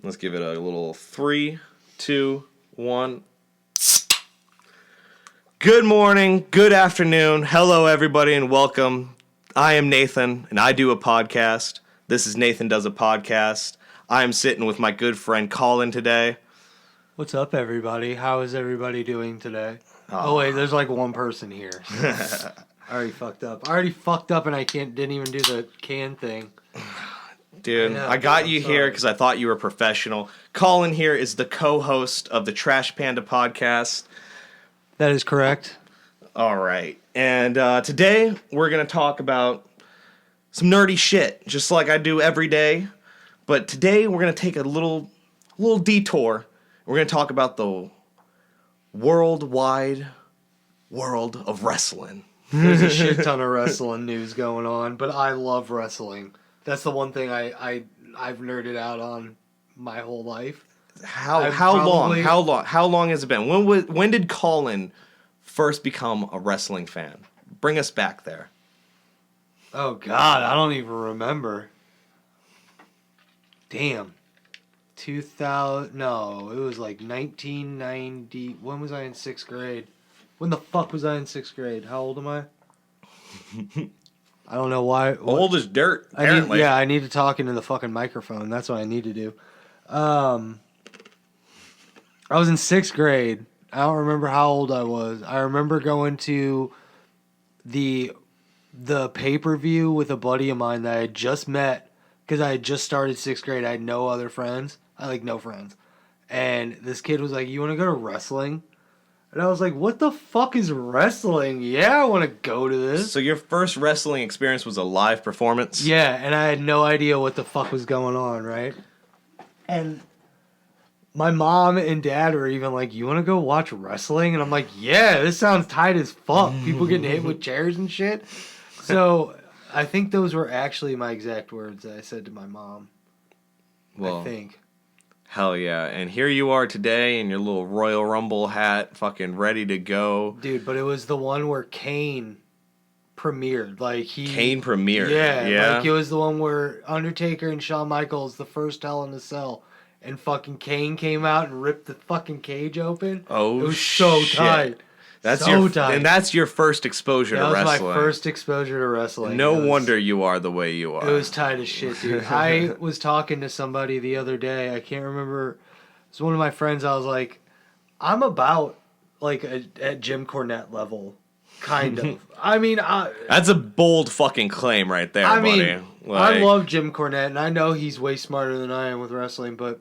Let's give it a little 3, 2, 1. Good morning, good afternoon, hello everybody, and welcome. I am Nathan, and I do a podcast. This is Nathan Does a Podcast. I am sitting with my good friend Kollin today. What's up, everybody? How is everybody doing today? Oh wait, there's like one person here. So I already fucked up, and I didn't even do the can thing. Dude, I got you here because I thought you were professional. Kollin here is the co-host of the Trash Panda podcast. That is correct. All right. And today we're going to talk about some nerdy shit, just like I do every day. But today we're going to take a little detour. We're going to talk about the worldwide world of wrestling. There's a shit ton of wrestling news going on, but I love wrestling. That's the one thing I've nerded out on my whole life. How long has it been? When did Kollin first become a wrestling fan? Bring us back there. Oh God, I don't even remember. Damn. 2000, no, it was like 1990. When was I in 6th grade? When the fuck was I in 6th grade? How old am I? I don't know why. Old as dirt, apparently. I need to talk into the fucking microphone. That's what I need to do. I was in 6th grade. I don't remember how old I was. I remember going to the pay-per-view with a buddy of mine that I had just met because I had just started 6th grade. I had no other friends. No friends. And this kid was like, "You want to go to wrestling?" And I was like, "What the fuck is wrestling? Yeah, I want to go to this." So your first wrestling experience was a live performance? Yeah, and I had no idea what the fuck was going on, right? And my mom and dad were even like, "You want to go watch wrestling?" And I'm like, "Yeah, this sounds tight as fuck. People getting hit with chairs and shit." So I think those were actually my exact words that I said to my mom. Well, I think. Hell yeah. And here you are today in your little Royal Rumble hat, fucking ready to go. Dude, but it was the one where Kane premiered. Kane premiered? Yeah. Like, it was the one where Undertaker and Shawn Michaels, the first Hell in a Cell, and fucking Kane came out and ripped the fucking cage open. Oh, it was so tight. Tight. And that's your first exposure to wrestling. That was my first exposure to wrestling. No wonder you are the way you are. It was tight as shit, dude. I was talking to somebody the other day. I can't remember. It's one of my friends. I was like, I'm about at Jim Cornette level, kind of. I mean, that's a bold fucking claim right there, buddy. I love Jim Cornette, and I know he's way smarter than I am with wrestling, but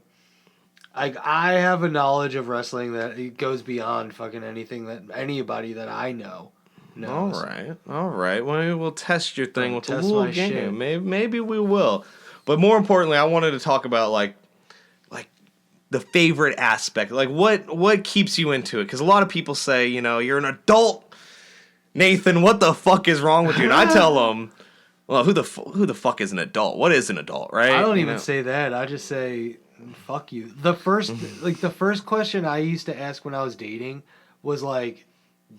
I have a knowledge of wrestling that it goes beyond fucking anything that anybody that I know knows. All right. Well, we'll test your thing with a little game. Maybe we will. But more importantly, I wanted to talk about like the favorite aspect. Like what keeps you into it? Because a lot of people say, you're an adult. Nathan, what the fuck is wrong with you? And I tell them, well, who the fuck is an adult? What is an adult, right? I don't even say that. I just say, fuck you. The first question I used to ask when I was dating was like,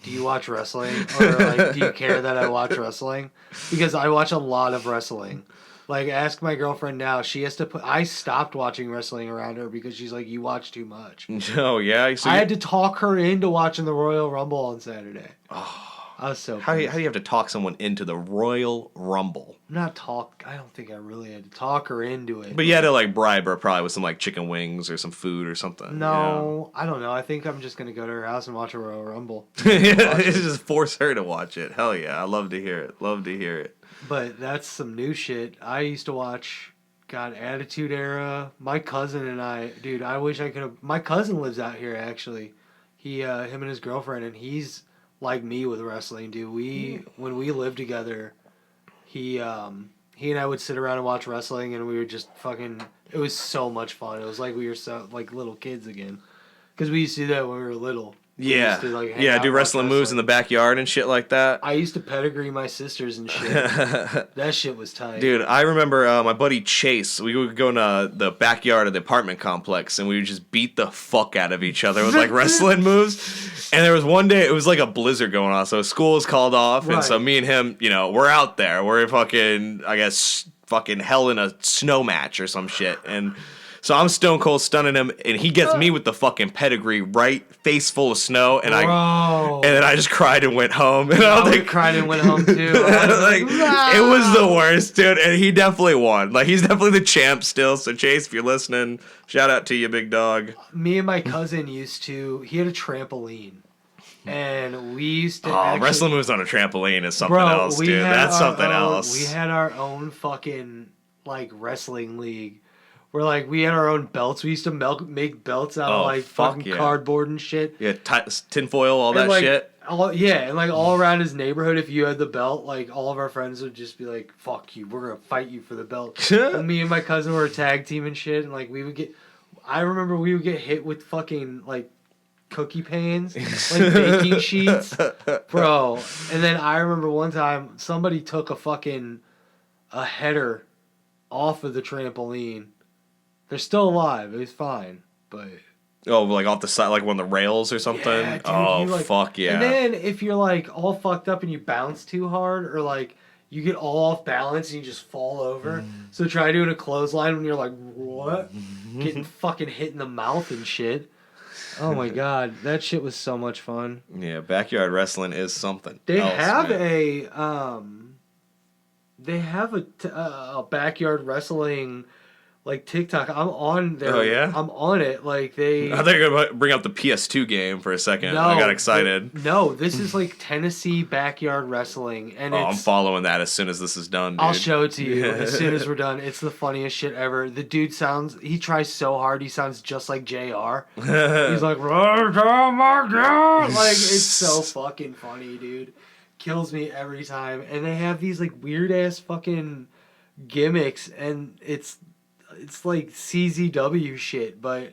do you watch wrestling? Or like, do you care that I watch wrestling? Because I watch a lot of wrestling. Like, ask my girlfriend now. She has to I stopped watching wrestling around her because she's like, you watch too much. Oh, yeah? So I had to talk her into watching the Royal Rumble on Saturday. Oh. I was so How do you have to talk someone into the Royal Rumble? I don't think I really had to talk her into it. But you had to bribe her probably with some chicken wings or some food or something. No, I don't know. I think I'm just going to go to her house and watch a Royal Rumble. Just force her to watch it. Hell yeah. I love to hear it. But that's some new shit. I used to watch, Attitude Era. My cousin and I, dude, I wish I could have. My cousin lives out here, actually. Him and his girlfriend, and he's like me with wrestling, dude. When we lived together, he and I would sit around and watch wrestling, and we were just fucking. It was so much fun. It was like we were so little kids again, because we used to do that when we were little. Yeah, do wrestling moves in the backyard and shit like that. I used to pedigree my sisters and shit. That shit was tight. Dude, I remember my buddy Chase, we would go in the backyard of the apartment complex, and we would just beat the fuck out of each other with wrestling moves. And there was one day, it was like a blizzard going on, so school was called off, and so me and him, we're out there. We're fucking hell in a snow match or some shit. And So I'm stone cold stunning him, and he gets me with the fucking pedigree right, face full of snow, and then I just cried and went home. And I would cried and went home too. Like, it was the worst, dude. And he definitely won. Like, he's definitely the champ still. So Chase, if you're listening, shout out to you, big dog. Me and my cousin he had a trampoline. And we used to wrestling moves on a trampoline is something else, dude. That's something else. We had our own fucking, like, wrestling league. Where, like, we had our own belts. We used to make belts out of, like, fucking cardboard and shit. Yeah, tinfoil, all that shit. And, like, all around his neighborhood, if you had the belt, like, all of our friends would just be like, fuck you, we're gonna fight you for the belt. And me and my cousin were a tag team and shit, and, like, I remember we would get hit with fucking, like, cookie pans, like baking sheets, bro. And then I remember one time somebody took a header off of the trampoline. They're still alive. It was fine, but like off the side, like one of the rails or something. Yeah, dude, fuck yeah. And then if you're like all fucked up and you bounce too hard, or like you get all off balance and you just fall over. So try doing a clothesline when you're like, what? Getting fucking hit in the mouth and shit. Oh my god, that shit was so much fun. Yeah, backyard wrestling is something. They have a backyard wrestling like TikTok. I'm on there. Oh yeah, I'm on it. Like they. I thought you were gonna bring up the PS2 game for a second. I got excited. This is like Tennessee backyard wrestling, and I'm following that as soon as this is done. Dude. I'll show it to you as soon as we're done. It's the funniest shit ever. The dude he tries so hard. He sounds just like JR. He's like, oh my god! Like it's so fucking funny, dude. Kills me every time. And they have these like weird ass fucking gimmicks, and it's like CZW shit, but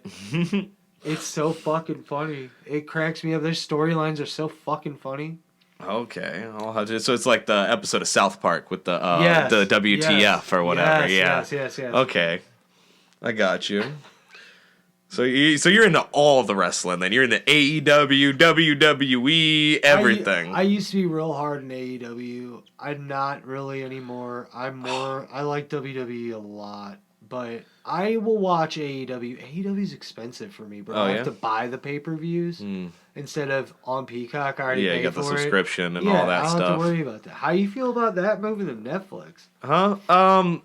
it's so fucking funny. It cracks me up. Their storylines are so fucking funny. Okay, I'll have to. So it's like the episode of South Park with the WTF or whatever. Yes. Okay, I got you. So you're into all the wrestling then. You're into AEW, WWE, everything. I used to be real hard in AEW. I'm not really anymore. I like WWE a lot. But I will watch AEW. AEW's expensive for me, bro. I have to buy the pay-per-views instead of on Peacock. I already pay you got the for subscription and all that stuff. I don't have to worry about that. How you feel about that moving to Netflix? Huh? I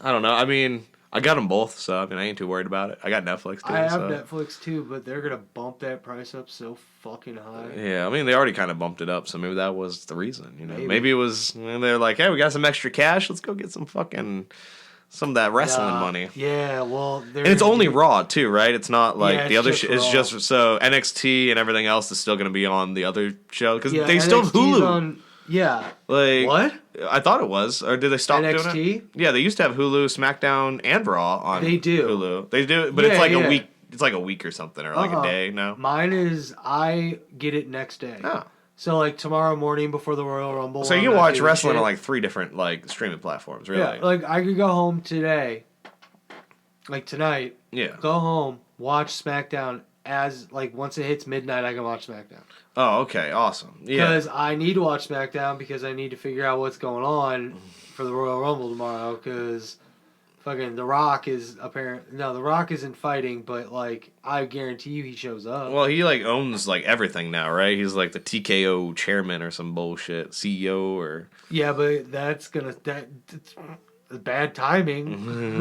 don't know. I mean, I got them both, so I mean, I ain't too worried about it. I got Netflix too. I have Netflix too, but they're gonna bump that price up so fucking high. Yeah, I mean, they already kind of bumped it up, so maybe that was the reason. You know, maybe it was they're like, hey, we got some extra cash. Let's go get some of that wrestling money. Yeah, well, and it's only Raw too, right? It's not like the other. It's just so NXT and everything else is still going to be on the other show because they still have Hulu. Like what? I thought it was, or did they stop NXT? doing it? Yeah, they used to have Hulu, SmackDown, and Raw on. They do. Hulu. They do, but it's like a week. It's like a week or something, or like a day. No, mine is I get it next day. Oh. So, like, tomorrow morning before the Royal Rumble. So you can watch wrestling on, like, 3 different, like, streaming platforms, really? Yeah, like, I could go home today, like, tonight. Yeah. Go home, watch SmackDown once it hits midnight, I can watch SmackDown. Oh, okay. Awesome. Yeah. Because I need to watch SmackDown because I need to figure out what's going on for the Royal Rumble tomorrow because... Fucking The Rock is The Rock isn't fighting, but like I guarantee you he shows up. Well, he like owns like everything now, right? He's like the TKO chairman or some bullshit, CEO or. Yeah, but it's bad timing. Vince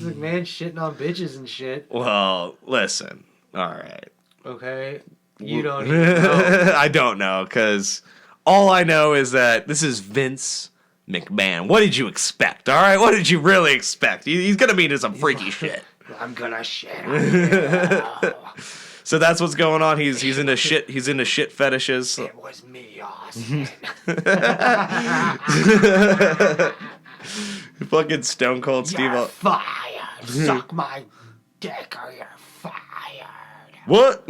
McMahon shitting on bitches and shit. Well, listen. All right. Okay. You don't even know. I don't know because all I know is that this is Vince McMahon. What did you expect? All right, what did you really expect? He's gonna be into some freaky shit. I'm gonna shit on you. So that's what's going on. He's into shit. He's into shit fetishes. It was me, Austin. Fucking Stone Cold Steve. You're fired. Suck my dick or you're fired. What?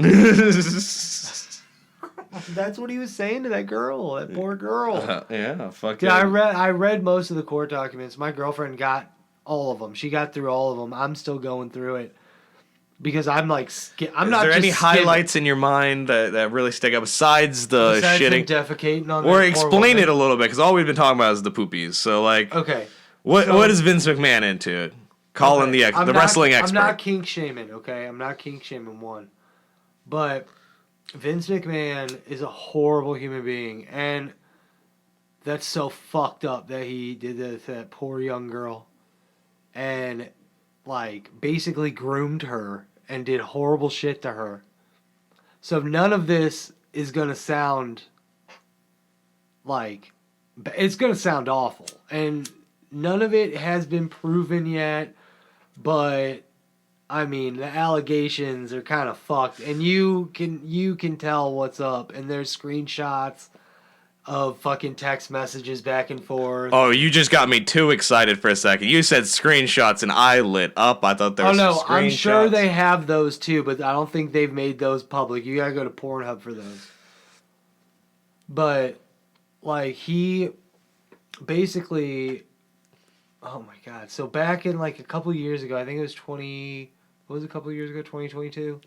That's what he was saying to that girl, that poor girl. Yeah, fuck yeah. I read most of the court documents. My girlfriend got all of them. She got through all of them. I'm still going through it because I'm like, I'm not. Is there just any highlights in your mind that really stick out besides shitting, defecating on? Or explain it a little bit because all we've been talking about is the poopies. So like, okay, what is Vince McMahon into? Kollin, Okay, the wrestling expert. I'm not kink shaming, okay? I'm not kink shaming one. But Vince McMahon is a horrible human being. And that's so fucked up that he did that to that poor young girl. And, like, basically groomed her and did horrible shit to her. So none of this is going to sound like... It's going to sound awful. And none of it has been proven yet. But, I mean, the allegations are kind of fucked. And you can tell what's up. And there's screenshots of fucking text messages back and forth. Oh, you just got me too excited for a second. You said screenshots and I lit up. I thought there was no, screenshots. I'm sure they have those too, but I don't think they've made those public. You gotta go to Pornhub for those. But, like, he basically... Oh my god. So back in, like, a couple years ago, I think it was 2022?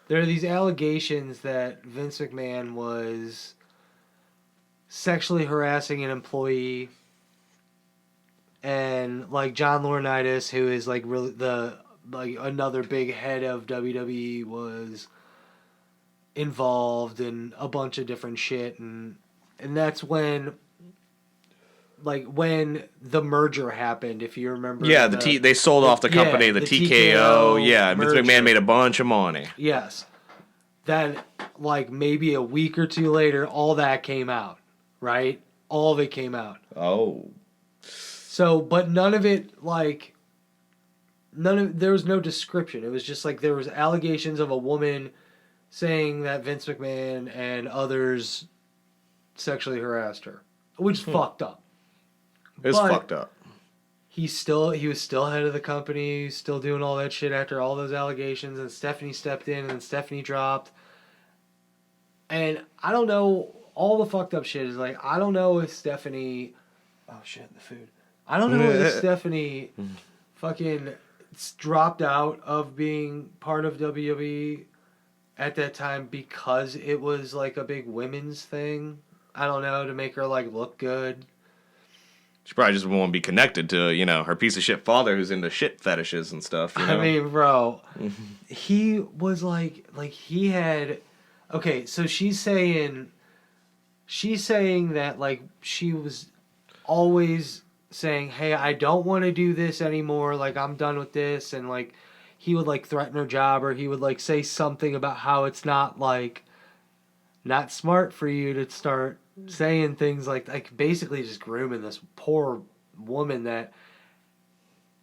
There are these allegations that Vince McMahon was sexually harassing an employee, and, like, John Laurinaitis, who is, like, really another big head of WWE, was involved in a bunch of different shit, and that's when the merger happened, if you remember. Yeah, they sold off the company, the TKO. Yeah, Vince McMahon made a bunch of money. Yes. Then, like, maybe a week or two later, all that came out, right? All of it came out. Oh. So, but none of it, like, there was no description. It was just, like, there was allegations of a woman saying that Vince McMahon and others sexually harassed her, which is fucked up. It's fucked up. He was still head of the company, still doing all that shit after all those allegations, and Stephanie stepped in, and then Stephanie dropped. And I don't know, all the fucked up shit is, like, I don't know if Stephanie... Oh shit, the food. I don't know if Stephanie fucking dropped out of being part of WWE at that time because it was, like, a big women's thing. I don't know, to make her, like, look good. She probably just won't be connected to, her piece of shit father who's into shit fetishes and stuff. You know? I mean, bro, he was like he had... Okay, so she's saying that, like, she was always saying, hey, I don't want to do this anymore, like, I'm done with this, and, like, he would, like, threaten her job, or he would, like, say something about how it's not, like, not smart for you to start saying things like basically just grooming this poor woman that,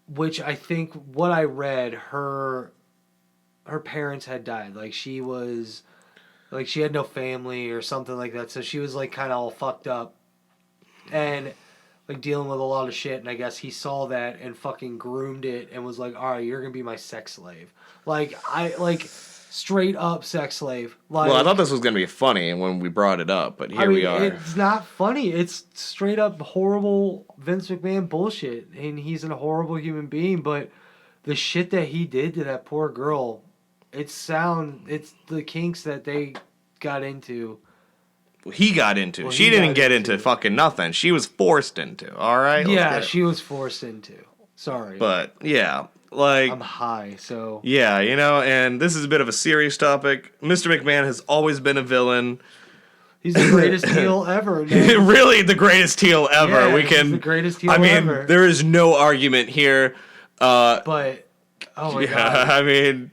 which I think what I read, her parents had died. Like, she was, like, she had no family or something like that. So she was, like, kind of all fucked up and, like, dealing with a lot of shit. And I guess he saw that and fucking groomed it and was like, all right, you're going to be my sex slave. Straight up sex slave. Like, well, I thought this was going to be funny when we brought it up, but here we are. It's not funny. It's straight up horrible Vince McMahon bullshit. And he's a horrible human being, but the shit that he did to that poor girl, it's the kinks that they got into. He got into. Well, she didn't get into fucking nothing. She was forced into, all right? Yeah, she was forced into. Sorry. But, yeah. Like, I'm high, so... Yeah, and this is a bit of a serious topic. Mr. McMahon has always been a villain. He's the greatest heel ever. Really the greatest heel ever. Yeah, he's the greatest heel ever. There is no argument here. But, oh my God. I mean...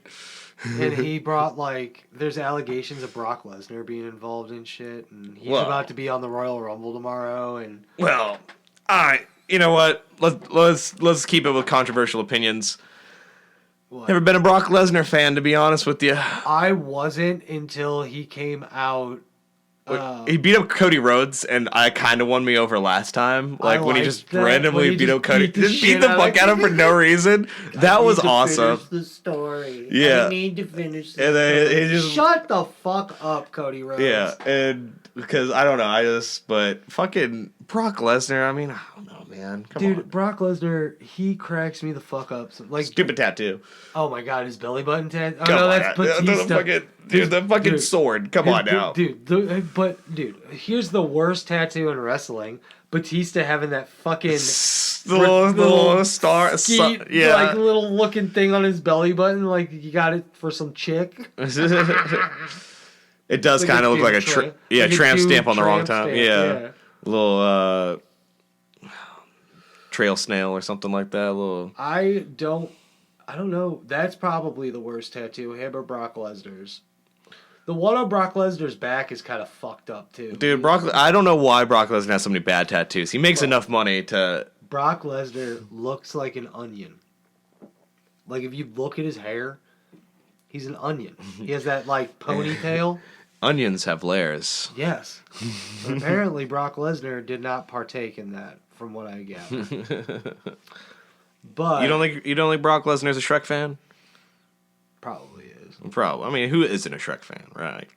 And he brought, like... There's allegations of Brock Lesnar being involved in shit, and he's about to be on the Royal Rumble tomorrow, and... Well, you know what? Let's keep it with controversial opinions. What? Never been a Brock Lesnar fan, to be honest with you. I wasn't until he came out. He beat up Cody Rhodes, and I kind of won me over last time. Like when he just randomly beat up Cody, just beat the fuck out of him for no reason. That was awesome. Finish the story. Yeah, I need to finish. The story. He just shut the fuck up, Cody Rhodes. Yeah, and because I don't know, but fucking Brock Lesnar, I mean, I don't know, man. Come Dude, on. Brock Lesnar, he cracks me the fuck up. So, like, Stupid tattoo. oh my god, his belly button tattoo. Oh Come no, on. that's Batista. The fucking sword. Come on now. Dude, here's the worst tattoo in wrestling. Batista having that fucking The little star. skeet, Yeah. like little looking thing on his belly button, like you got it for some chick. It does Like kind a of look like a tramp. yeah, Like a tramp dude stamp on the wrong tramp time. stamp, Yeah. Little trail snail or something like that. Little. I don't know. That's probably the worst tattoo, him or Brock Lesnar's. The one on Brock Lesnar's back is kind of fucked up too. Dude, I don't know why Brock Lesnar has so many bad tattoos. He makes enough money to. Brock Lesnar looks like an onion. Like if you look at his hair, he's an onion. He has that like ponytail. Onions have layers. Yes. But apparently Brock Lesnar did not partake in that, from what I gather. But you don't think Brock Lesnar's a Shrek fan? Probably is. Probably. I mean, who isn't a Shrek fan, right?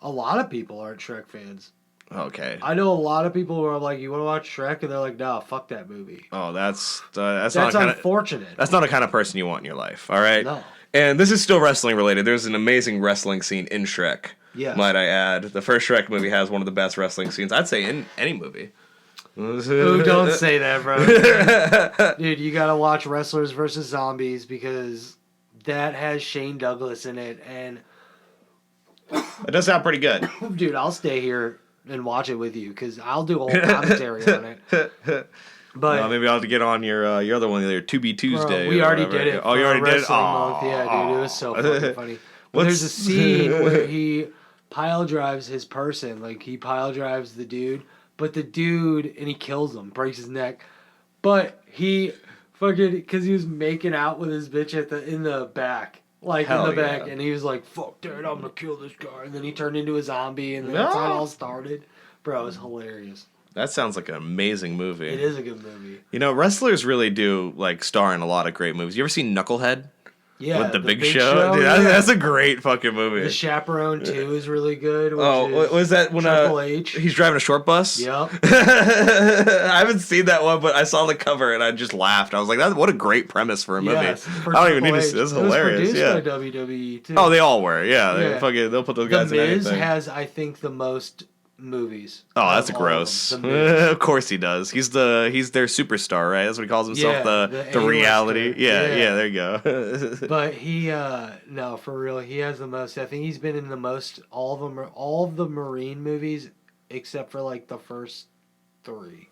A lot of people aren't Shrek fans. Okay. I know a lot of people who are like, "You want to watch Shrek?" and they're like, "No, fuck that movie." Oh, that's not unfortunate. That's not the kind of person you want in your life. All right. No. And this is still wrestling related. There's an amazing wrestling scene in Shrek. Yes. Might I add? The first Shrek movie has one of the best wrestling scenes, I'd say, in any movie. Ooh, don't say that, bro. Dude, you gotta watch Wrestlers vs. Zombies because that has Shane Douglas in it, and It does sound pretty good. dude, I'll stay here and watch it with you because I'll do a whole commentary on it. But Well, maybe I'll have to get on your other one, your To Be Tuesday. bro, we or already whatever. did it. Oh, you for already did it? Wrestling Month. Yeah, dude, it was so fucking funny. But there's a scene where he pile drives his person, like he pile drives the dude, but the dude, and he kills him, breaks his neck, but he fucking, because he was making out with his bitch in the back, like Hell in the back, yeah. and he was like, "Fuck that, I'm gonna kill this guy," and then he turned into a zombie, and that's how it all started. Bro, it was hilarious. That sounds like an amazing movie. It is a good movie. You know, wrestlers really do like star in a lot of great movies. You ever seen Knucklehead? Yeah, With the Big Show? Dude, yeah. that's a great fucking movie. The Chaperone 2 is really good. Oh, was that when Triple H? He's driving a short bus? Yep. I haven't seen that one, but I saw the cover and I just laughed. I was like, what a great premise for a movie. Yes, I don't even need to see this. Is hilarious. It was Yeah. produced by WWE too. Oh, they all were. Yeah, Yeah. They'll put those The guys in Miz anything. has, I think, the most movies. Oh, that's of all of gross. them. The Miz. Of course he does. He's their superstar, right? That's what he calls himself. Yeah, the the reality. A-lister. Yeah, Yeah. there you go. But he, no, for real, he has the most. I think he's been in the most all of the Marine movies, except for like the first 3.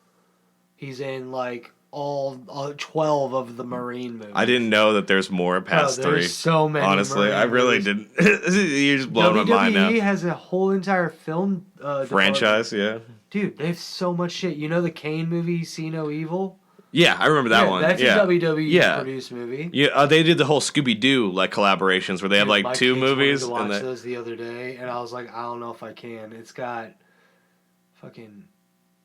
He's in like all 12 of the Marine movies. I didn't know that there's more past Bro, there's 3. so many. Honestly, Marine I really movies. didn't. You're just blowing my mind now. WWE has a whole entire film Franchise, yeah. Dude, they have so much shit. You know the Kane movie, See No Evil? Yeah, I remember that one. That's yeah. a WWE Yeah. produced movie. Yeah, they did the whole Scooby Doo like collaborations where they have Dude, like my 2 kids movies. wanted to watch And those the other day, and I was like, I don't know if I can. It's got fucking.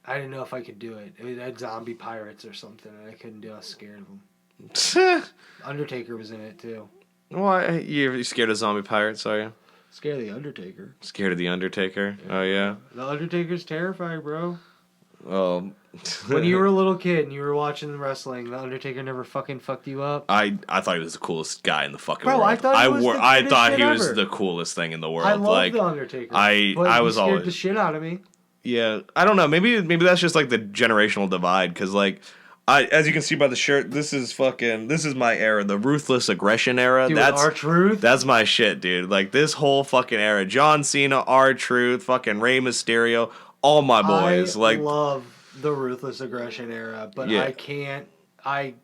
I didn't know if I could do it. It had zombie pirates or something, and I couldn't do it. I was scared of them. Undertaker was in it too. Why you scared of zombie pirates? Are you Scared of the Undertaker. scared of the Undertaker? Oh yeah. The Undertaker's terrifying, bro. Oh. When you were a little kid and you were watching the wrestling, the Undertaker never fucking fucked you up. I thought he was the coolest guy in the fucking Bro, world. I thought he was the I greatest thought shit he was ever. the coolest thing in the world. I love like the Undertaker. I but was he scared always the shit out of me. yeah. I don't know. Maybe that's just like the generational divide because like. As you can see by the shirt, this is my era, the ruthless aggression era. Dude, That's R-Truth. That's my shit, dude. Like this whole fucking era, John Cena, R-Truth, fucking Rey Mysterio, all my boys. I love the ruthless aggression era, but Yeah. I can't. I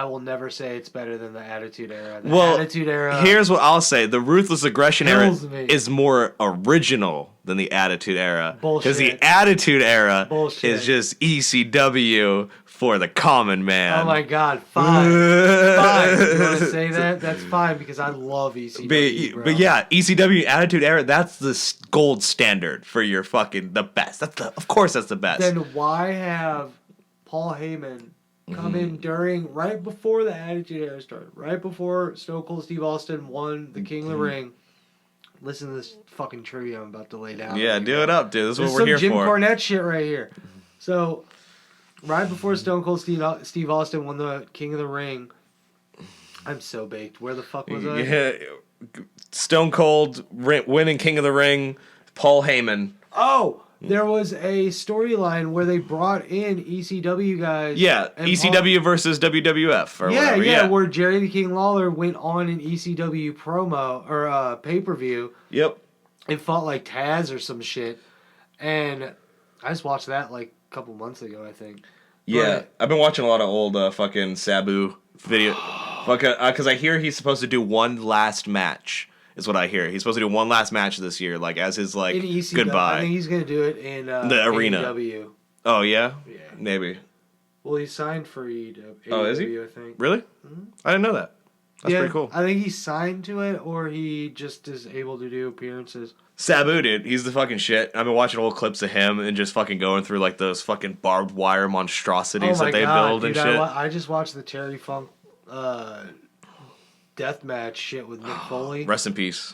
will never say it's better than the Attitude Era. The well, Attitude Era. here's what I'll say: the ruthless aggression era kills me. is more original than the Attitude Era. Because the Bullshit. Attitude Era Bullshit. is just ECW for the common man. Oh my god, fine. Fine. You want to say that? That's fine because I love ECW. bro. But yeah, ECW Attitude Era, that's the gold standard for your fucking the best. Of course that's the best. Then why have Paul Heyman come in right before the Attitude Era started, right before Stone Cold Steve Austin won the King of the Ring? Listen to this fucking trivia I'm about to lay down. Yeah, right do here. it up, dude. This is This what we're here some Jim for. Cornette shit right here. So, right before Stone Cold Steve Austin won the King of the Ring, I'm so baked. Where the fuck was I? Yeah, Stone Cold winning King of the Ring, Paul Heyman. Oh, there was a storyline where they brought in ECW guys. Yeah, ECW versus WWF or whatever. Yeah, where Jerry the King Lawler went on an ECW promo or pay-per-view. Yep. And fought like Taz or some shit. And I just watched that like a couple months ago, I think. Yeah, I've been watching a lot of old fucking Sabu video. Because I hear he's supposed to do one last match. Is what I hear. He's supposed to do one last match this year, like as his like goodbye. I think he's gonna do it in the arena. AEW. Oh yeah, yeah, maybe. Well, he signed for AEW. Oh, is he? I think. Really? Mm-hmm. I didn't know that. That's pretty cool. I think he signed to it, or he just is able to do appearances. Sabu, dude, he's the fucking shit. I've been watching old clips of him and just fucking going through like those fucking barbed wire monstrosities that they build dude, and shit. I just watched the Terry Funk deathmatch shit with Mick Foley. Rest in peace.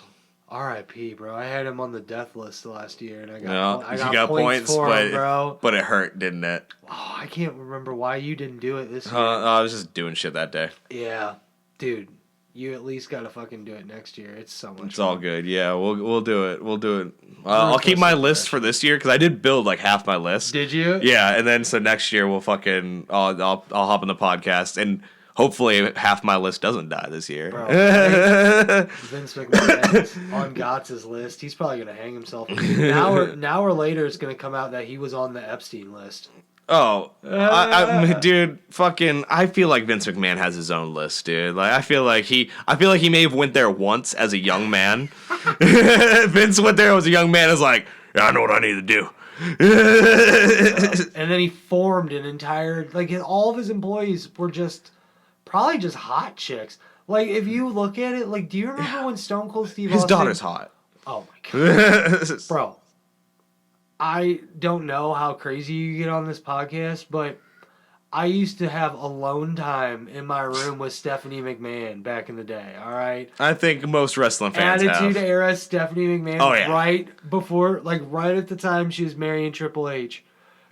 R.I.P. bro. I had him on the death list last year, and I got points for but, him, bro. But it hurt, didn't it? Oh, I can't remember why you didn't do it this year. I was just doing shit that day. Yeah, dude. You at least gotta fucking do it next year. It's so much. It's all good. Yeah, we'll do it. We'll do it. I'll keep my list for this year because I did build like half my list. Did you? Yeah, and then so next year we'll fucking I'll hop on the podcast and hopefully half my list doesn't die this year. Bro, Vince McMahon's on Gotz's list. He's probably gonna hang himself. Now or later, it's gonna come out that he was on the Epstein list. Oh, dude, fucking! I feel like Vince McMahon has his own list, dude. Like, I feel like he may have went there once as a young man. Vince went there as a young man. Is like, yeah, I know what I need to do. And then he formed an entire all of his employees were probably just hot chicks. Like if you look at it, like do you remember when Stone Cold Steve His Austin, daughter's hot. Oh my god, bro. I don't know how crazy you get on this podcast, but I used to have alone time in my room with Stephanie McMahon back in the day, all right? I think most wrestling fans Attitude have. Era Stephanie McMahon, oh, yeah. right before, right at the time she was marrying Triple H.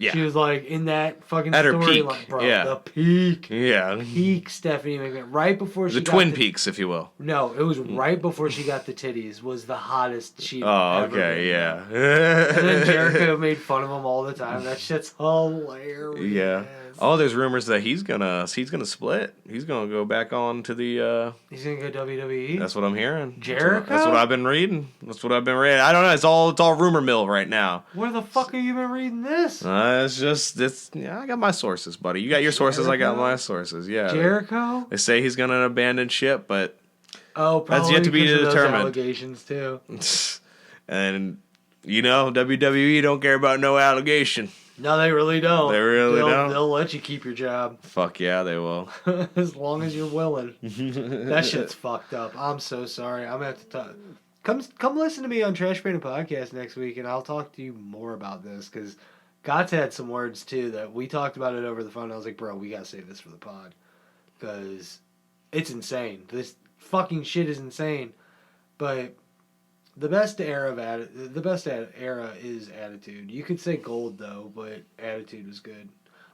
Yeah. She was in that fucking at her storyline, peak, bro. Yeah. The peak. Yeah. Peak Stephanie McMahon. Right before she the got Twin Peaks, if you will. No, it was right before she got the titties. Was the hottest she'd Oh, ever okay, been. yeah. And then Jericho made fun of him all the time. That shit's hilarious. Yeah. Oh, there's rumors that he's gonna split. He's gonna go back on to the. He's gonna go WWE. That's what I'm hearing. Jericho. That's what I've been reading. I don't know. It's all rumor mill right now. Where the fuck have you been reading this? I got my sources, buddy. You got your sources. I got my sources. Yeah. Jericho. They say he's gonna abandon ship, but probably that's yet to be because of determined. Those allegations too. And WWE don't care about no allegation. No, they really don't. They really don't. They'll let you keep your job. Fuck yeah, they will. As long as you're willing. That shit's fucked up. I'm so sorry. I'm gonna have to talk. Come listen to me on Trash Painted Podcast next week, and I'll talk to you more about this because Gott's had some words too that we talked about it over the phone. I was like, bro, we gotta save this for the pod because it's insane. This fucking shit is insane. But the best era is Attitude. You could say Gold though, but Attitude was good.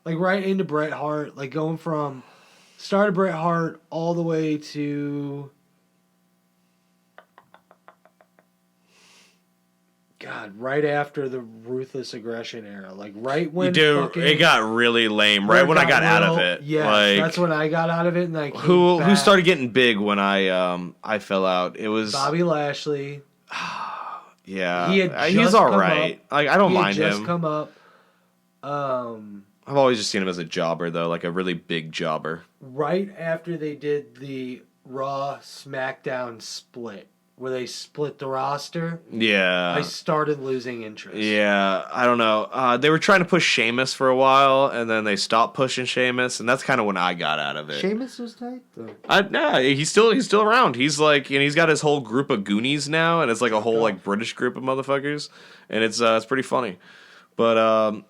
Right into Bret Hart, going from start of Bret Hart all the way to God, right after the Ruthless Aggression era, right when it got really lame. Right when I got out of it, yeah, that's when I got out of it, and who started getting big when I fell out? It was Bobby Lashley. Yeah, he's all right. I don't mind him. He had just come up. I've always just seen him as a jobber, though, a really big jobber. Right after they did the Raw SmackDown split, where they split the roster, I started losing interest. Yeah, I don't know. They were trying to push Sheamus for a while, and then they stopped pushing Sheamus, and that's kind of when I got out of it. Sheamus was tight, though. Nah, he's still around. He's and he's got his whole group of Goonies now, and it's a whole British group of motherfuckers, and it's pretty funny. But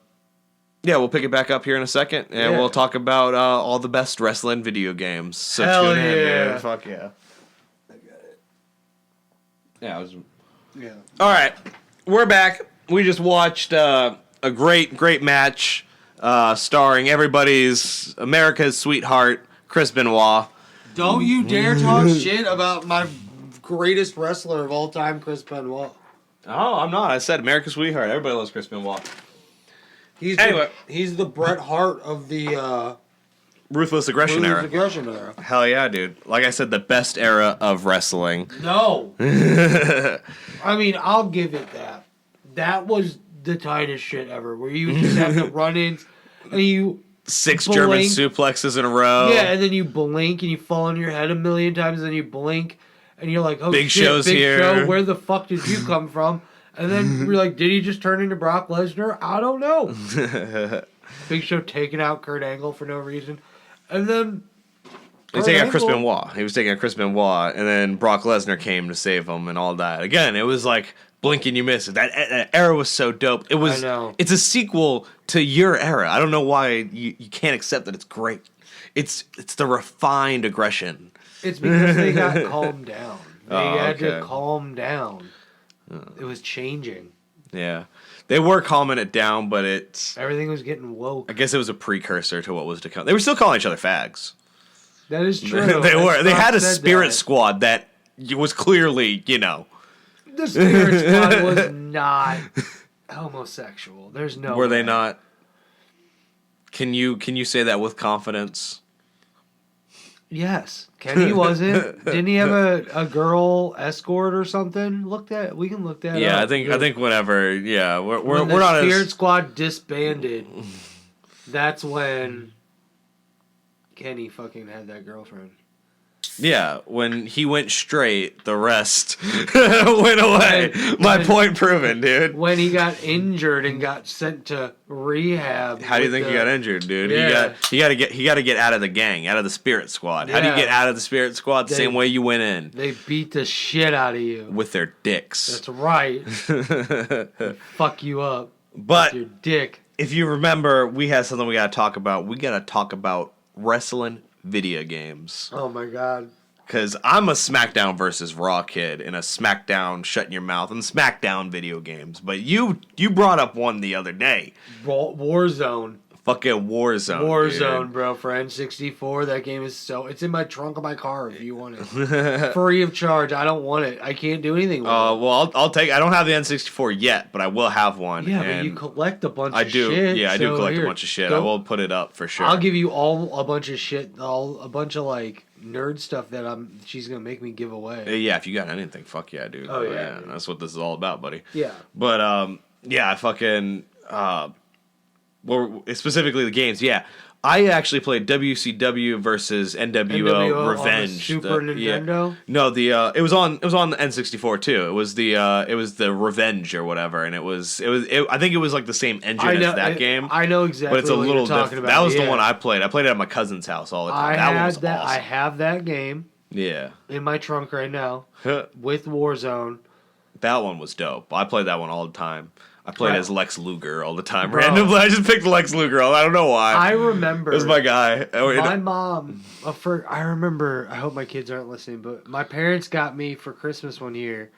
yeah, we'll pick it back up here in a second, and we'll talk about all the best wrestling video games. So Hell tune in, yeah. man. Fuck yeah. Yeah. All right, we're back. We just watched a great match starring America's sweetheart, Chris Benoit. Don't you dare talk shit about my greatest wrestler of all time, Chris Benoit. Oh, I'm not. I said America's sweetheart. Everybody loves Chris Benoit. He's the Bret Hart of the Ruthless Aggression era. Hell yeah, dude. Like I said, the best era of wrestling. No. I mean, I'll give it that. That was the tightest shit ever, where you just have to run in and you 6 blink. German suplexes in a row. Yeah, and then you blink and you fall on your head a million times, and then you blink and you're like, oh Big shit, Show's Big here. Show, where the fuck did you come from? And then we're like, did he just turn into Brock Lesnar? I don't know. Big Show taking out Kurt Angle for no reason. And then He was taking out Chris Benoit. He was taking out Chris Benoit, and then Brock Lesnar came to save him and all that. Again, it was like blink and you miss it. That era was so dope. It was. I know. It's a sequel to your era. I don't know why you can't accept that it's great. It's the refined aggression. It's because they got calmed down. They had okay. to calm down. It was changing. Yeah. They were calming it down, but Everything was getting woke. I guess it was a precursor to what was to come. They were still calling each other fags. That is true. They were. They had a said spirit that. squad that was clearly, The Spirit Squad was not homosexual. There's no Were way. they not? Can you say that with confidence? Yes. Kenny wasn't. Didn't he have a girl escort or something? We can look that Yeah, up. I think whenever, yeah, we're when not the Spirit as Squad disbanded, that's when Kenny fucking had that girlfriend. yeah, when he went straight, the rest went away. My point proven, dude. When he got injured and got sent to rehab. How do you think he got injured, dude? Yeah. He got to get out of the gang, out of the Spirit Squad. How do you Yeah. get out of the Spirit Squad? The same way you went in, They beat the shit out of you. with their dicks. That's right. Fuck you up. But With your dick. if you remember, we had something we got to talk about. We got to talk about wrestling video games. Oh my god. Because I'm a SmackDown versus Raw kid and a SmackDown shutting your mouth and SmackDown video games. But you brought up one the other day. Warzone. Fucking Warzone. Warzone, dude. bro. For N64, that game is it's in my trunk of my car if you want it. Free of charge. I don't want it. I can't do anything with it. Well, I'll take. I don't have the N64 yet, but I will have one. Yeah, and but you collect a bunch I of do. shit. Yeah, I do so collect here, a bunch of shit. go- I will put it up for sure. I'll give you a bunch of shit, a bunch of like nerd stuff that she's gonna make me give away. Yeah, if you got anything, fuck yeah, dude. Oh, yeah, dude. That's what this is all about, buddy. Yeah. But yeah, I fucking well, specifically the games. Yeah, I actually played WCW versus NWO on the Revenge. Super Nintendo? Yeah. No, it was on the N64 too. It was the Revenge or whatever, and I think it was like the same engine as that game. I know exactly. But it's a what little you're talking different. about. That was the yeah. one I played. I played it at my cousin's house all the time. That one was awesome. I have that game Yeah. in my trunk right now with Warzone. That one was dope. I played that one all the time. I played Right. as Lex Luger all the time. Bro. Randomly, I just picked Lex Luger. I don't know why. I remember. It was my guy. My mom, I remember, I hope my kids aren't listening, but my parents got me for Christmas one year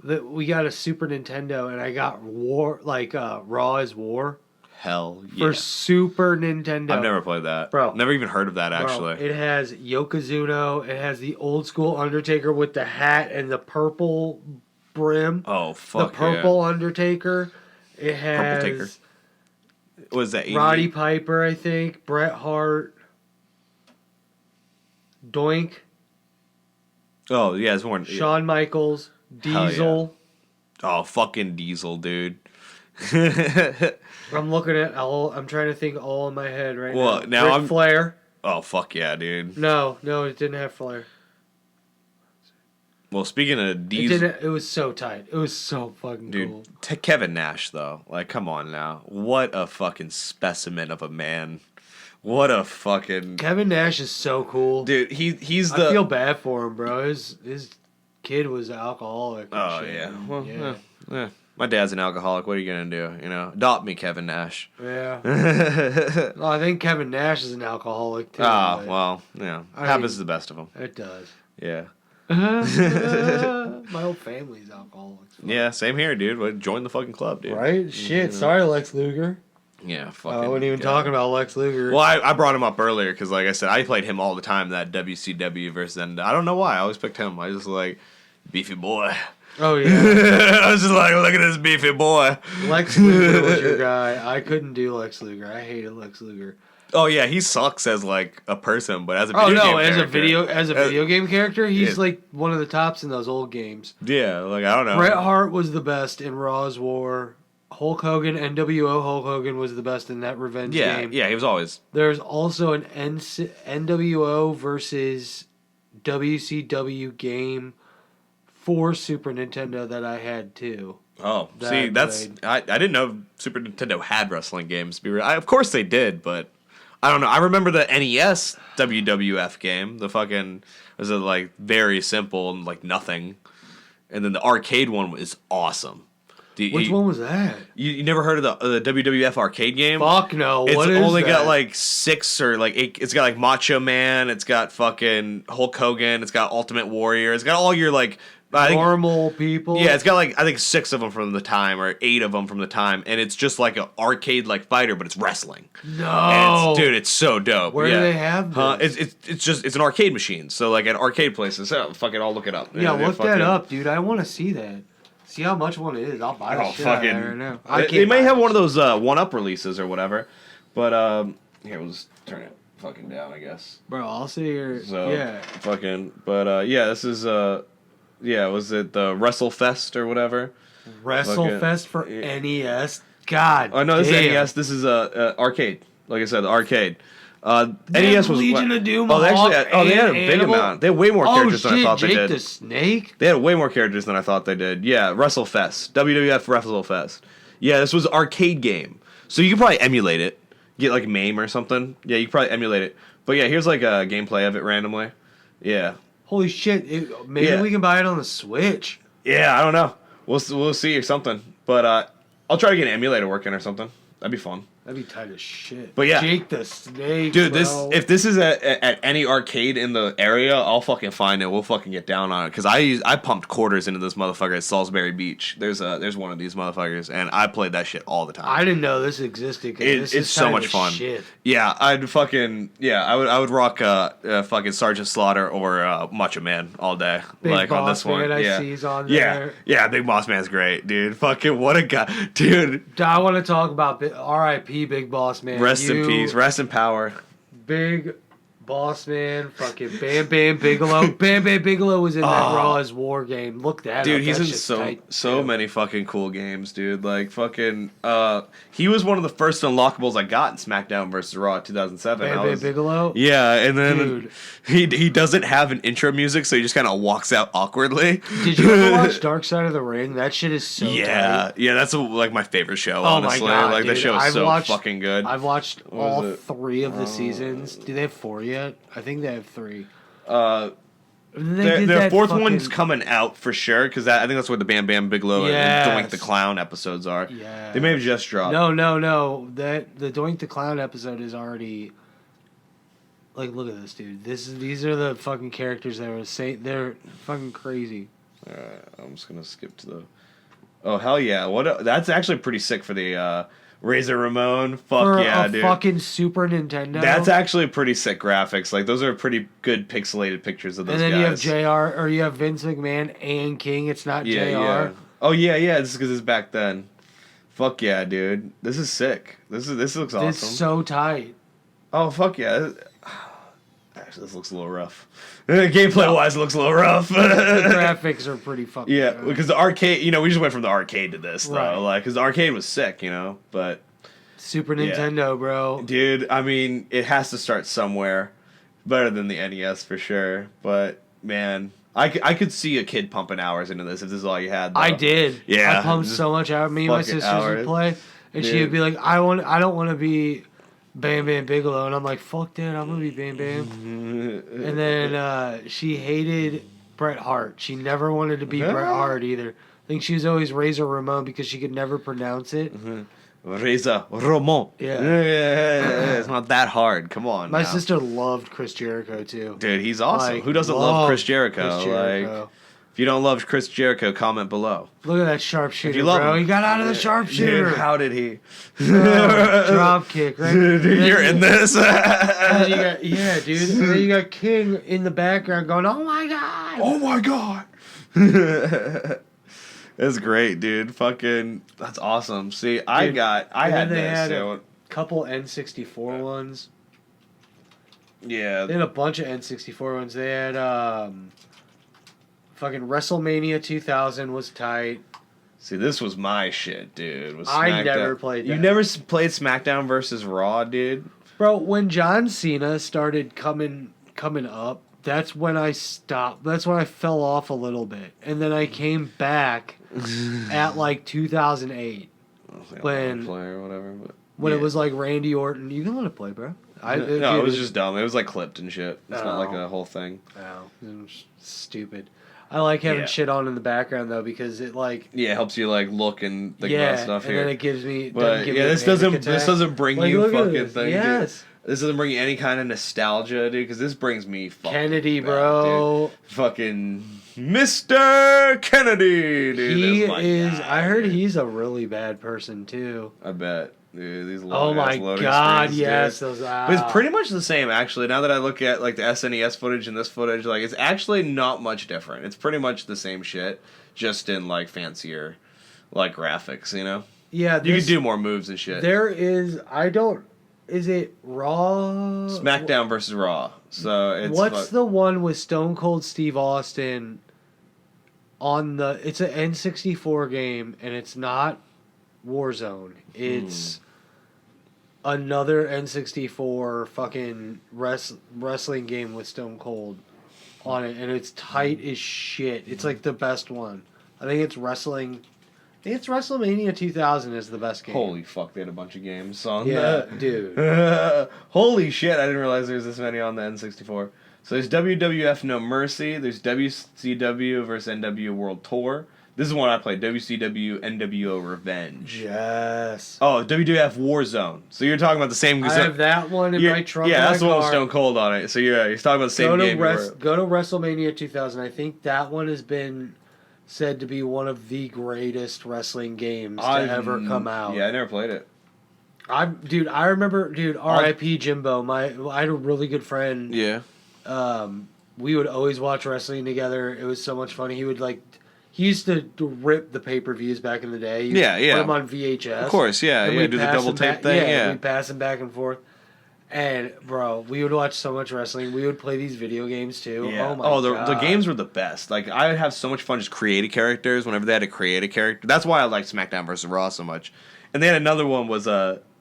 that we got a Super Nintendo and I got Raw is War Hell yeah. for Super Nintendo. I've never played that. Bro. Never even heard of that, Bro, actually. it has Yokozuna, it has the old school Undertaker with the hat and the purple brim. Oh, fuck The purple Undertaker. It Purple Taker. has What was that? 88? Roddy Piper, I think, Bret Hart, Doink. Oh, yeah, it's more. Shawn Michaels, Hell yeah. Diesel. Oh, fucking Diesel, dude. I'm looking at I'm trying to think all in my head right Well, now. now Ric Flair. Oh, fuck yeah, dude. No, it didn't have Flair. Well, speaking of Diesel. It was so tight. It was so fucking Dude, cool. Kevin Nash, though. Like, come on now. What a fucking specimen of a man. What a fucking... Kevin Nash is so cool. Dude, he's I the... feel bad for him, bro. His kid was an alcoholic. and Oh, shit. yeah. Well, yeah. yeah. My dad's an alcoholic. What are you going to do? You know? Adopt me, Kevin Nash. Yeah. Well, I think Kevin Nash is an alcoholic, too. Ah, but well, yeah. I Happens mean- to the best of them. It does. Yeah. My whole family's alcoholics. Yeah, same here, dude. Join the fucking club, dude. Right? Shit. Sorry, Lex Luger. Yeah, fucking. I wasn't even talking about Lex Luger. Well, I brought him up earlier because, like I said, I played him all the time. That WCW versus, and I don't know why. I always picked him. I just like beefy boy. Oh yeah. I was just like, look at this beefy boy. Lex Luger was your guy. I couldn't do Lex Luger. I hated Lex Luger. Oh yeah, he sucks as like a person, but as a video game as character, a video game character, he's like one of the tops in those old games. Yeah, like I don't know. Bret Hart was the best in Raw's War. Hulk Hogan, NWO Hulk Hogan was the best in that revenge game. Yeah, he was always. There's also an NWO versus WCW game for Super Nintendo that I had too. Oh, see, I didn't know Super Nintendo had wrestling games. Of course they did, but I don't know. I remember the NES WWF game. The fucking was like very simple and like nothing, and then the arcade one was awesome. Which one was that? You never heard of the WWF arcade game? Fuck no. It's what is only that? got like 6 or like 8. It's got like Macho Man. It's got fucking Hulk Hogan. It's got Ultimate Warrior. It's got all your like normal people. Yeah, it's got like I think 6 of them from the time or 8 of them from the time, and it's just like an arcade like fighter, but it's wrestling. No, dude, it's so dope. Where do they have this? It's an arcade machine. So like at arcade places, fucking I'll look it up. Yeah, look that up, dude. I want to see that. See how much one it is. I'll buy it right now. They may have one of those 1-up releases or whatever, but here we'll just turn it fucking down, I guess. Bro, I'll see your fucking. But this is was it the WrestleFest or whatever? WrestleFest for NES. God. Oh no, this is NES. This is arcade. Like I said, the arcade. NES was Legion of Doom. They had a big amount. They had way more characters than I thought they did. Jake the Snake. They had way more characters than I thought they did. Yeah, WrestleFest, WWF WrestleFest. Yeah, this was an arcade game, so you could probably emulate it. Get like MAME or something. Yeah, you could probably emulate it. But yeah, here's like a gameplay of it randomly. Yeah. Holy shit! Maybe we can buy it on the Switch. Yeah, I don't know. We'll see or something. But I'll try to get an emulator working or something. That'd be fun. That'd be tight as shit. But yeah, Jake the Snake, dude. bro. If this is at any arcade in the area, I'll fucking find it. We'll fucking get down on it because I pumped quarters into this motherfucker at Salisbury Beach. There's one of these motherfuckers, and I played that shit all the time. I didn't know this existed. It's so much fun. Shit. Yeah, I would rock fucking Sergeant Slaughter or Macho Man all day. Big like Boss on this one. Man, I see on there. Yeah, Big Boss Man's great, dude. Fucking what a guy, dude. I want to talk about R.I.P. Big Boss Man. Rest in peace. Rest in power. Big Boss Man. Fucking Bam Bam Bigelow. Bam Bam Bigelow was in that Raw's War game. Look that dude, up. he's in so many fucking cool games, dude. Like fucking he was one of the first unlockables I got in SmackDown vs. Raw 2007. Bam Bam Bigelow? Yeah, and then he doesn't have an intro music, so he just kind of walks out awkwardly. Did you ever watch Dark Side of the Ring? That shit is so tight. Yeah, that's like my favorite show, honestly. My God, like dude. that show is fucking good. I've watched all 3 of the seasons. Do they have 4 yet? I think they have 3. The 4th one's coming out for sure because I think that's where the Bam Bam Bigelow and Doink the Clown episodes are. Yeah, they may have just dropped. No. The Doink the Clown episode is already. Like, look at this, dude. These are the fucking characters that were they're fucking crazy. Alright, I'm just gonna skip to the. Oh hell yeah! That's actually pretty sick for the Razor Ramon. Fuck yeah, dude! Fucking Super Nintendo. That's actually pretty sick graphics. Like those are pretty good pixelated pictures of those guys. And then you have JR or you have Vince McMahon and King. It's not JR. Yeah. Oh yeah. This is because it's back then. Fuck yeah, dude! This is sick. This looks awesome. It's so tight. Oh fuck yeah! Actually, this looks a little rough. Gameplay wise, it looks a little rough. The graphics are pretty fucking good. Because the arcade, we just went from the arcade to this, though. Right. Like, because the arcade was sick, but... Super Nintendo, bro. Dude, I mean, it has to start somewhere. Better than the NES, for sure. But, man, I could see a kid pumping hours into this if this is all you had, though. I did. Yeah. I pumped so much out. Me and my sisters would play, and Dude. she would be like, I don't want to be Bam Bam Bigelow, and I'm like, fuck that, I'm gonna be Bam Bam. And then she hated Bret Hart. She never wanted to be Bret Hart either. I think she was always Razor Ramon because she could never pronounce it. Razor Ramon. Yeah. It's not that hard. Come on. My sister loved Chris Jericho too. Dude, he's awesome. Like, who doesn't love Chris Chris Jericho? Jericho. Like, If you don't love Chris Jericho, comment below. Look at that sharpshooter, you love bro. him. He got out of the sharpshooter. Dude, how did he? Drop kick, right? Dude, you're in this. And you got, yeah, dude. And then you got King in the background going, "Oh my god! Oh my god!" That's great, dude. Fucking, that's awesome. See, I Dude, had they this. had So, a couple N64 ones. yeah. They had a bunch of N64 ones. They had fucking WrestleMania 2000 was tight. See, this was my shit, dude. Was I never SmackDown. played that. You never played SmackDown versus Raw, dude? Bro, when John Cena started coming up, that's when I stopped. That's when I fell off a little bit. And then I came back at like 2008. When play or whatever, but when it was like Randy Orton. You can let it play, bro. No, it was just dumb. It was like clipped and shit. It's not like a whole thing. Oh, stupid. I like having shit on in the background though because it like it helps you like look and think about stuff and here. then it gives me. But give yeah, me this a panic doesn't attack. bring Like, you look at fucking this. thing. Yes. Dude. This doesn't bring you any kind of nostalgia, dude. Because this brings me fucking Kennedy, back, bro. dude. Fucking Mr. Kennedy, dude. He That's my is. guy, I heard dude. he's a really bad person too. I bet. Dude, these Oh long my ass loading god! screens, Yes, dude. those. But it's pretty much the same, actually. Now that I look at like the SNES footage and this footage, like it's actually not much different. It's pretty much the same shit, just in like fancier, like graphics. You know? Yeah, You can do more moves and shit. There is. I don't. Is it Raw? SmackDown versus Raw. So it's What's the one with Stone Cold Steve Austin? On the, it's an N64 game, and it's not Warzone. It's another N64 fucking wrestling game with Stone Cold on it, and it's tight as shit. It's like the best one. I think it's wrestling. I think it's WrestleMania 2000 is the best game. Holy fuck! They had a bunch of games on yeah, that. dude. Holy shit! I didn't realize there was this many on the N64. So there's WWF No Mercy. There's WCW versus NWO World Tour. This is one I played. WCW NWO Revenge. Yes. Oh, WWF Warzone. So you're talking about the same. I have that one in my trunk. Yeah, that's the one with car. Stone Cold on it. So you're talking about the same game. Go to WrestleMania 2000. I think that one has been said to be one of the greatest wrestling games to ever come out. Yeah, I never played it. I remember, R.I.P. Jimbo. I had a really good friend. Yeah. We would always watch wrestling together. It was so much fun. He used to rip the pay-per-views back in the day. He Yeah. Put them on VHS. Of course, yeah. And Yeah, we'd do the pass double them tape back- thing, yeah. We'd pass them back and forth. And, bro, we would watch so much wrestling. We would play these video games, too. Yeah. Oh, my God. The games were the best. Like, I would have so much fun just creating characters whenever they had to create a character. That's why I liked SmackDown vs. Raw so much. And then another one was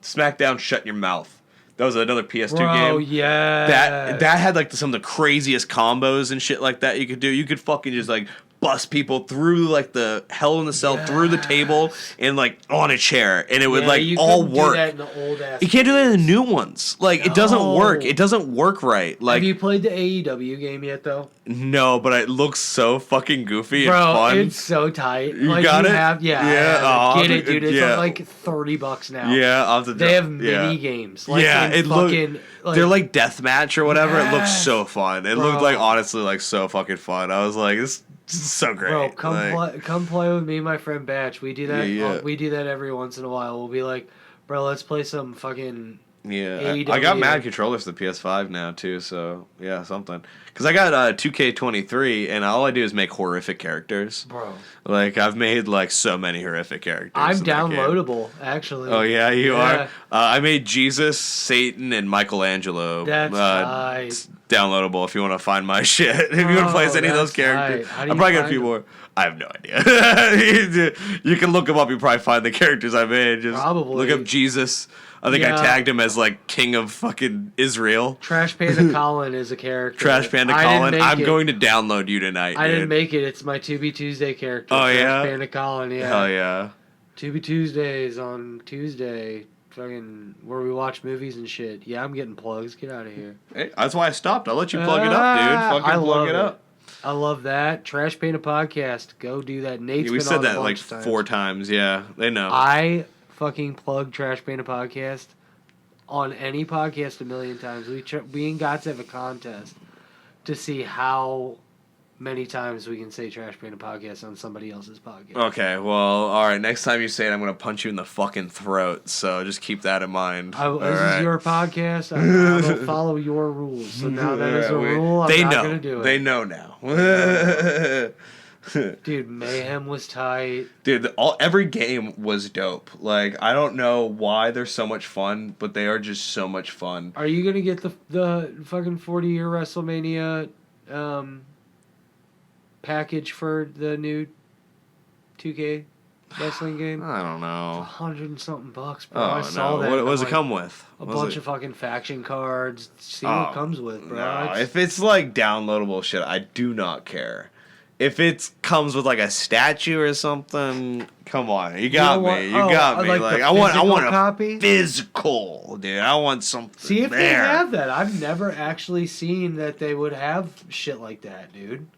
SmackDown Shut Your Mouth. That was another PS2 game. Oh, yeah. That had, like, some of the craziest combos and shit like that you could do. You could fucking just, like, bust people through, like, the Hell in the Cell, through the table, and, like, on a chair. And it would, like, you all couldn't do work. that in the old-ass You can't do that in the games. new ones. Like, it doesn't work. No. It doesn't work right. Like, Have you played the AEW game yet, though? no, but it looks so fucking goofy and Bro, fun. it's so tight. You got it? Yeah. Yeah, I oh, get it, dude. It's yeah. like $30 now. Yeah, I'll have to They have yeah. mini games. Like Yeah, in it look- fucking, They're like deathmatch or whatever. It looks Yes, so fun. It bro. looked like honestly like so fucking fun. I was like, this is so great. Bro, come Like, play with me and my friend Batch. We do that. Yeah. We do that every once in a while. We'll be like, bro, let's play some fucking. Yeah, AEW. I got mad controllers for the PS5 now too. So yeah, something. Because I got 2K23, and all I do is make horrific characters. Bro, Like I've made like so many horrific characters. I'm in that game. downloadable actually. Oh yeah, you Yeah. are. I made Jesus, Satan, and Michelangelo. That's tight. It's downloadable if you want to find my shit. If you want to play as any of those that's characters, tight. How do I'm you probably got a find few them? more. I have no idea. You can look them up. You probably find the characters I made. Just Probably. look up Jesus. I think I Yeah. tagged him as like King of fucking Israel. Trash Panda Kollin is a character. Trash Panda I didn't Colin. make I'm it. going to download you tonight. I dude. didn't make it. It's my 2B Tuesday character. Oh, Trash yeah? Panda Kollin. Yeah. Hell yeah. 2B Tuesdays on Tuesday. Fucking where we watch movies and shit. Yeah, I'm getting plugs. Get out of here. Hey, that's why I stopped. I'll let you plug it up, dude. Fucking I plug love it up. I love that. Trash Panda Podcast. Go do that. Nate's Yeah, we been said on that a like bunch of times. 4 times. Yeah, they know. I fucking plug Trash Panda Podcast on any podcast a million times. We and Gots have a contest to see how many times we can say Trash Panda Podcast on somebody else's podcast. Okay, well, all right. Next time you say it, I'm gonna punch you in the fucking throat. So just keep that in mind. This is your podcast. I will follow your rules. So now that is a rule. I'm not gonna do it. They know now. Dude, Mayhem was tight. Dude, every game was dope. Like, I don't know why they're so much fun, but they are just so much fun. Are you gonna get the fucking 40-year WrestleMania package for the new 2K wrestling game? I don't know. It's $100 and something bucks, bro. Oh, I saw that. What does it come with? A bunch of fucking faction cards. See what it comes with, bro. No, if it's like downloadable shit, I do not care. If it comes with like a statue or something, come on, you got me. You got me. Like I want a copy? Physical, dude. I want something. See if they have that. I've never actually seen that they would have shit like that, dude.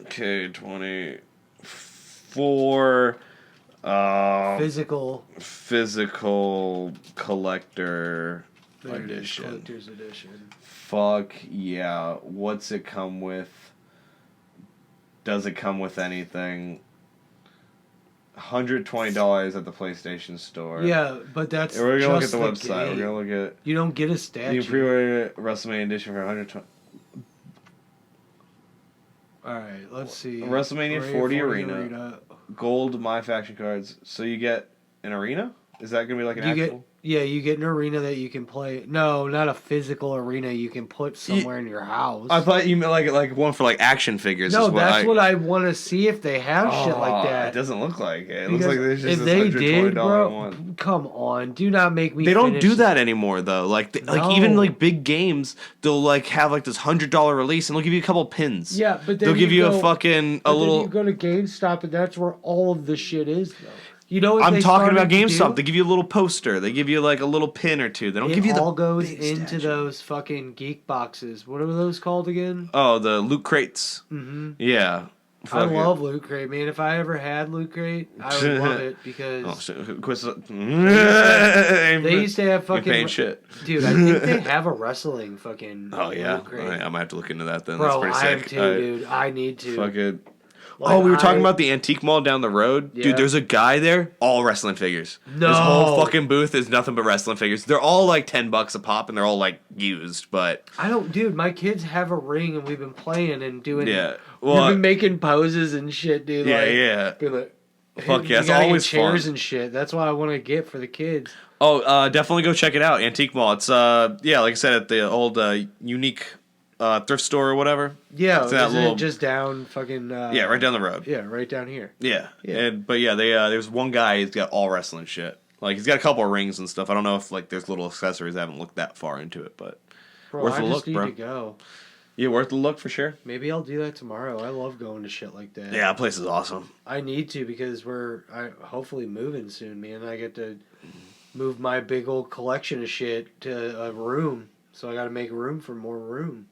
Okay, 24. Physical collector edition. Collector's edition. Fuck yeah! What's it come with? Does it come with anything? $120 at the PlayStation Store. Yeah, but that's. We're gonna look at the website. We're gonna look at. You don't get a statue. You pre-order WrestleMania edition for $120. All right, let's see. WrestleMania 40 arena. Gold My Faction cards. So you get an arena? Is that gonna be like an actual? You get an arena that you can play. No, not a physical arena you can put somewhere in your house. I thought you meant like one for like action figures. No, that's what I want to see if they have shit like that. It doesn't look like it. It looks like there's just if this they $120 did, bro, one. come on, do not make me. They don't do that anymore though. Like even like big games, they'll like have like this $100 release and they'll give you a couple pins. Yeah, but then they'll give you a fucking a little. Then you go to GameStop and that's where all of the shit is though. You know what I'm talking about GameStop. They give you a little poster. They give you like a little pin or two. They don't give you the. It all goes into those fucking geek boxes. What are those called again? Oh, the Loot Crates. Mm-hmm. Yeah. I love Loot Crate, man. If I ever had Loot Crate, I would love it because. They used to have fucking. You're paying shit. Dude, I think they have a wrestling fucking. Oh yeah. Loot Crate. I might have to look into that then. Bro, that's pretty sick. I have to, dude. I need to. Fucking. Like we were talking about the antique mall down the road. Yeah. Dude, there's a guy there, all wrestling figures. No. His whole fucking booth is nothing but wrestling figures. They're all like $10 a pop and they're all like used, but dude, my kids have a ring and we've been playing and doing we've been making poses and shit, dude. Yeah. Like, fuck yeah, it's always chairs fun. And shit. That's what I want to get for the kids. Oh, definitely go check it out. Antique Mall. It's like I said, at the old unique thrift store or whatever. Yeah, isn't it just down fucking... right down the road. Yeah, right down here. Yeah. But there's one guy who's got all wrestling shit. Like, he's got a couple of rings and stuff. I don't know if, like, there's little accessories. I haven't looked that far into it, but worth the look, bro. I just need to go. Yeah, worth the look for sure. Maybe I'll do that tomorrow. I love going to shit like that. Yeah, that place is awesome. I need to because we're hopefully moving soon, man. I get to move my big old collection of shit to a room. So I got to make room for more room.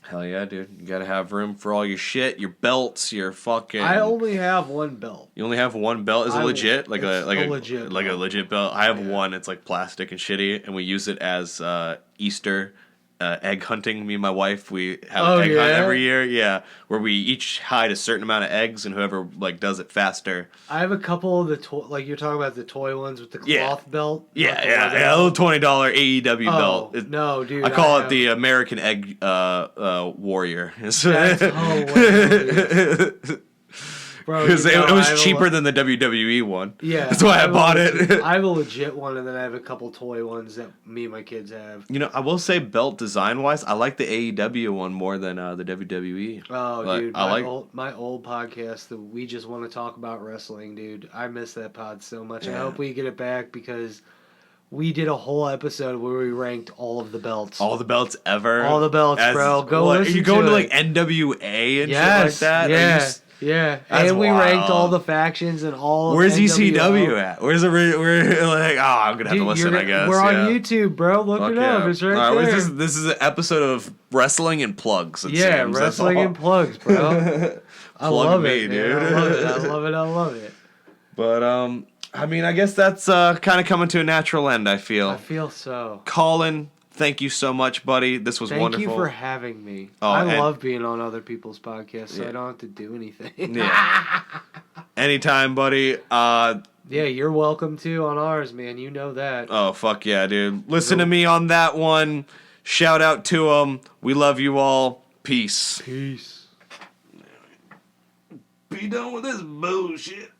Hell yeah, dude. You gotta have room for all your shit, your belts, your fucking... I only have one belt. You only have one belt? Is it legit? Like a legit belt? I have one. It's like plastic and shitty, and we use it as Easter egg hunting. Me and my wife, we have an egg hunt every year. Yeah, where we each hide a certain amount of eggs, and whoever like does it faster. I have a couple of the like you're talking about the toy ones with the cloth belt. Yeah, a little $20 AEW belt. No, dude, I call it the American Egg Warrior. That's hilarious. Because it was cheaper than the WWE one. Yeah. That's why I bought it. I have a legit one, and then I have a couple toy ones that me and my kids have. You know, I will say belt design-wise, I like the AEW one more than the WWE. Oh, dude. My old podcast, the We Just Want to Talk About Wrestling, dude. I miss that pod so much. Yeah. I hope we get it back because... We did a whole episode where we ranked all of the belts. All the belts ever? All the belts, bro. Go listen to it. Are you going to like NWA and shit like that? Yeah. And we ranked all the factions and all Where's ECW at? Where's the... We're like, I'm going to have to listen, I guess. We're on YouTube, bro. Look it up. It's right there. This is an episode of Wrestling and Plugs. Wrestling and Plugs, bro. I love it, dude. I love it. But, I mean, I guess that's kind of coming to a natural end, I feel. I feel so. Kollin, thank you so much, buddy. This was wonderful. Thank you for having me. Oh, I love being on other people's podcasts, so I don't have to do anything. Yeah. Anytime, buddy. Yeah, you're welcome too on ours, man. You know that. Oh, fuck yeah, dude. Listen to me on that one. Shout out to them. We love you all. Peace. Peace. Be done with this bullshit.